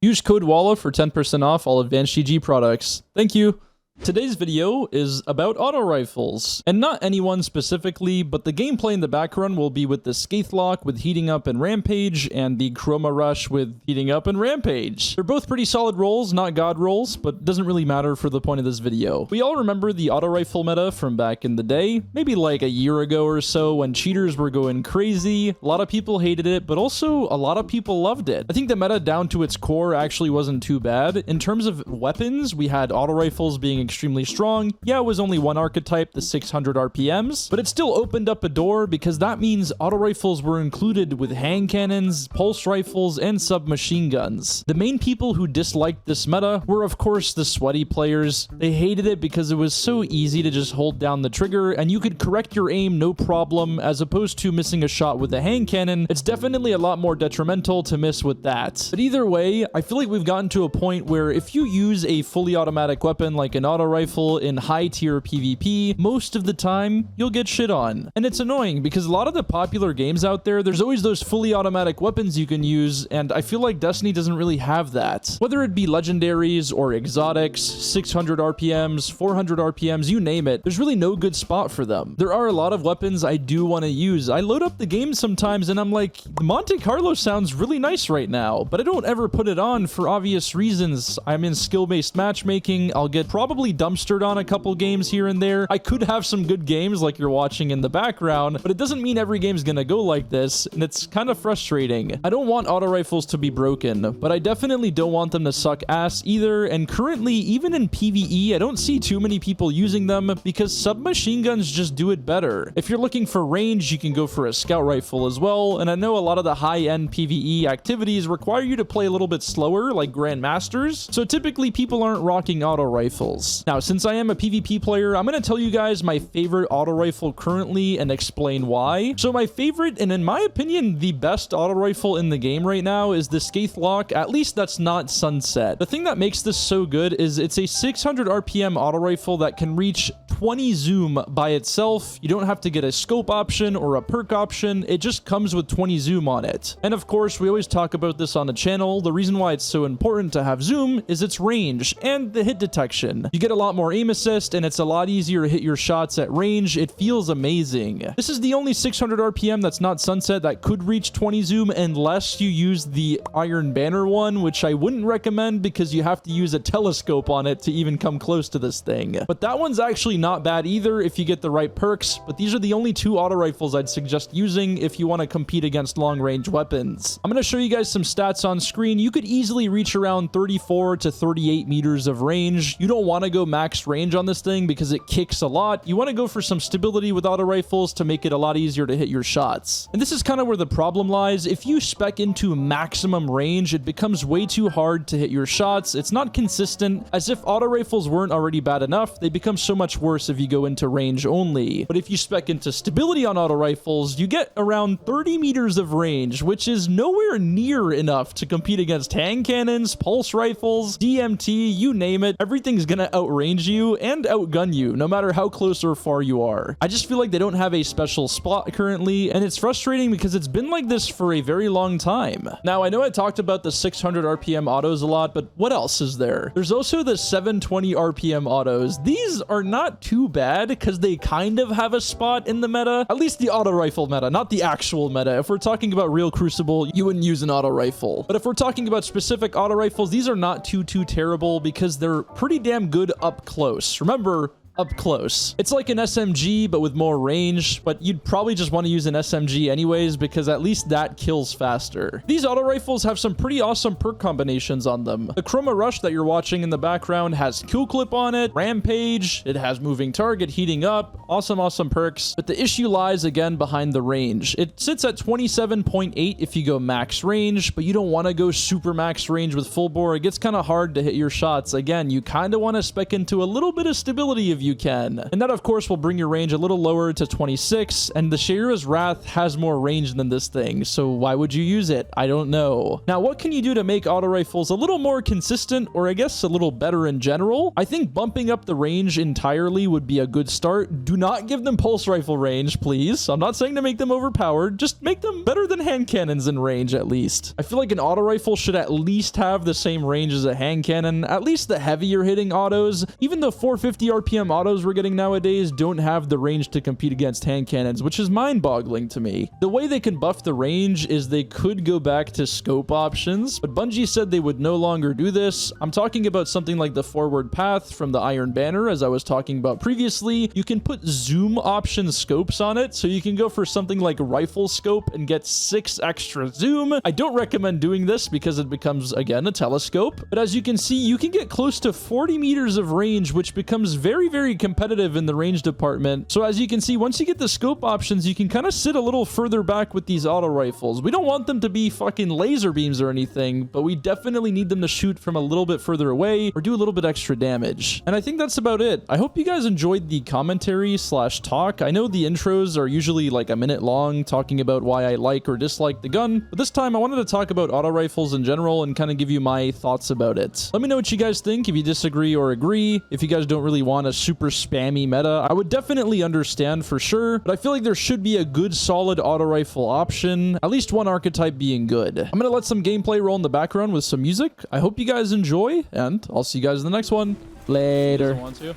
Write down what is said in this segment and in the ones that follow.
Use code WALLAH for 10% off all advanced GG products. Thank you. Today's video is about auto rifles, and not anyone specifically, but the gameplay in the background will be with the Skaithlock with heating up and rampage, and the Chroma Rush with heating up and rampage. They're both pretty solid rolls, not god rolls, but doesn't really matter for the point of this video. We all remember the auto rifle meta from back in the day, maybe like a year ago or so when cheaters were going crazy. A lot of people hated it, but also a lot of people loved it. I think the meta down to its core actually wasn't too bad. In terms of weapons, we had auto rifles being extremely strong. Yeah, it was only one archetype, the 600 RPMs, but it still opened up a door because that means auto rifles were included with hand cannons, pulse rifles, and submachine guns. The main people who disliked this meta were, of course, the sweaty players. They hated it because it was so easy to just hold down the trigger and you could correct your aim no problem, as opposed to missing a shot with a hand cannon. It's definitely a lot more detrimental to miss with that. But either way, I feel like we've gotten to a point where if you use a fully automatic weapon like an auto rifle in high tier PvP, most of the time you'll get shit on. And it's annoying because a lot of the popular games out there's always those fully automatic weapons you can use, and I feel like Destiny doesn't really have that. Whether it be legendaries or exotics, 600 RPMs, 400 RPMs, you name it, there's really no good spot for them. There are a lot of weapons I do want to use. I load up the game sometimes and I'm like, Monte Carlo sounds really nice right now, but I don't ever put it on for obvious reasons. I'm in skill-based matchmaking. I'll get probably dumpstered on a couple games here and there. I could have some good games like you're watching in the background, but it doesn't mean every game's gonna go like this, and it's kind of frustrating. I don't want auto rifles to be broken, but I definitely don't want them to suck ass either, and currently, even in PvE, I don't see too many people using them because submachine guns just do it better. If you're looking for range, you can go for a scout rifle as well, and I know a lot of the high-end PvE activities require you to play a little bit slower, like Grandmasters, so typically people aren't rocking auto rifles. Now, since I am a PvP player, I'm going to tell you guys my favorite auto rifle currently and explain why. So my favorite, and in my opinion, the best auto rifle in the game right now is the Skaithlock, at least that's not Sunset. The thing that makes this so good is it's a 600 RPM auto rifle that can reach 20 zoom by itself. You don't have to get a scope option or a perk option. It just comes with 20 zoom on it. And of course, we always talk about this on the channel. The reason why it's so important to have zoom is its range and the hit detection. You get a lot more aim assist and it's a lot easier to hit your shots at range. It feels amazing. This is the only 600 RPM that's not Sunset that could reach 20 zoom unless you use the Iron Banner one, which I wouldn't recommend because you have to use a telescope on it to even come close to this thing. But that one's actually not bad either if you get the right perks, but these are the only two auto rifles I'd suggest using if you want to compete against long range weapons. I'm going to show you guys some stats on screen. You could easily reach around 34 to 38 meters of range. You don't want to go max range on this thing because it kicks a lot. You want to go for some stability with auto rifles to make it a lot easier to hit your shots. And this is kind of where the problem lies. If you spec into maximum range, it becomes way too hard to hit your shots. It's not consistent. As if auto rifles weren't already bad enough, they become so much worse if you go into range only. But if you spec into stability on auto rifles, you get around 30 meters of range, which is nowhere near enough to compete against hand cannons, pulse rifles, DMT, you name it. Everything's gonna outrange you and outgun you, no matter how close or far you are. I just feel like they don't have a special spot currently, and it's frustrating because it's been like this for a very long time. Now, I know I talked about the 600 RPM autos a lot, but what else is there? There's also the 720 RPM autos. These are not too bad because they kind of have a spot in the meta, at least the auto rifle meta, not the actual meta. If we're talking about real Crucible, you wouldn't use an auto rifle. But if we're talking about specific auto rifles, these are not too terrible because they're pretty damn good up close. Remember, up close. It's like an SMG, but with more range, but you'd probably just want to use an SMG anyways, because at least that kills faster. These auto rifles have some pretty awesome perk combinations on them. The Chroma Rush that you're watching in the background has Kill Clip on it, Rampage, it has Moving Target, Heating Up, awesome perks, but the issue lies again behind the range. It sits at 27.8 if you go max range, but you don't want to go super max range with full bore. It gets kind of hard to hit your shots. Again, you kind of want to spec into a little bit of stability if you can. And that, of course, will bring your range a little lower to 26, and the Shearer's Wrath has more range than this thing, so why would you use it? I don't know. Now, what can you do to make auto rifles a little more consistent, or I guess a little better in general? I think bumping up the range entirely would be a good start. Do not give them pulse rifle range, please. I'm not saying to make them overpowered, just make them better than hand cannons in range at least. I feel like an auto rifle should at least have the same range as a hand cannon, at least the heavier hitting autos. Even the 450 RPM autos we're getting nowadays don't have the range to compete against hand cannons, which is mind-boggling to me. The way they can buff the range is they could go back to scope options, but Bungie said they would no longer do this. I'm talking about something like the forward path from the Iron Banner, as I was talking about previously. You can put zoom option scopes on it, so you can go for something like rifle scope and get 6 extra zoom. I don't recommend doing this because it becomes, again, a telescope, but as you can see, you can get close to 40 meters of range, which becomes very, very competitive in the range department. So as you can see, once you get the scope options, you can kind of sit a little further back with these auto rifles. We don't want them to be fucking laser beams or anything, but we definitely need them to shoot from a little bit further away or do a little bit extra damage. And I think that's about it. I hope you guys enjoyed the commentary slash talk. I know the intros are usually like a minute long, talking about why I like or dislike the gun, but this time I wanted to talk about auto rifles in general and kind of give you my thoughts about it. Let me know what you guys think, if you disagree or agree. If you guys don't really want a super spammy meta, I would definitely understand for sure, but I feel like there should be a good solid auto rifle option, at least one archetype being good. I'm gonna let some gameplay roll in the background with some music. I hope you guys enjoy, and I'll see you guys in the next one. Later. Want to?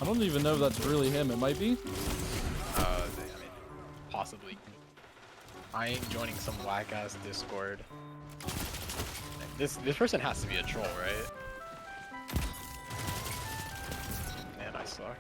I don't even know if that's really him. It might be. I mean, possibly. I ain't joining some whack ass Discord. This person has to be a troll, right? Man, I suck.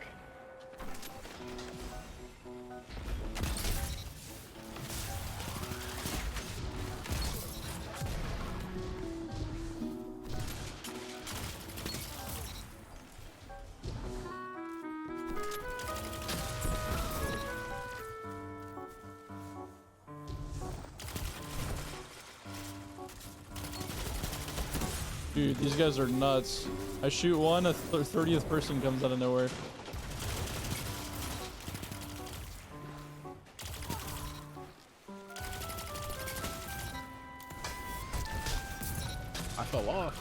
Dude, these guys are nuts. I shoot one, a 30th person comes out of nowhere. I fell off.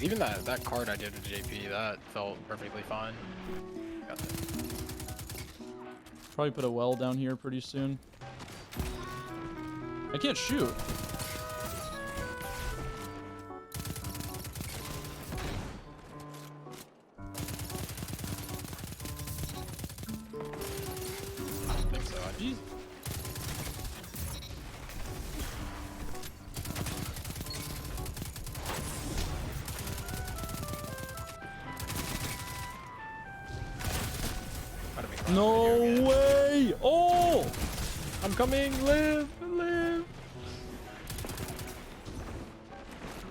Even that card I did with JP, that felt perfectly fine. Got that. Probably put a well down here pretty soon. I can't shoot. I don't think so. Jeez. No way! Oh! I'm coming! Live! Live!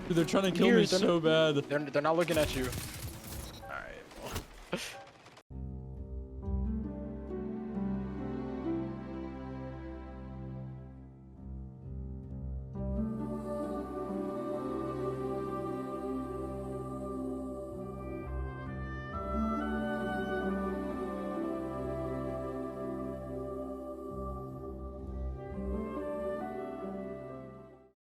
Dude, they're trying to kill me so bad. They're not looking at you.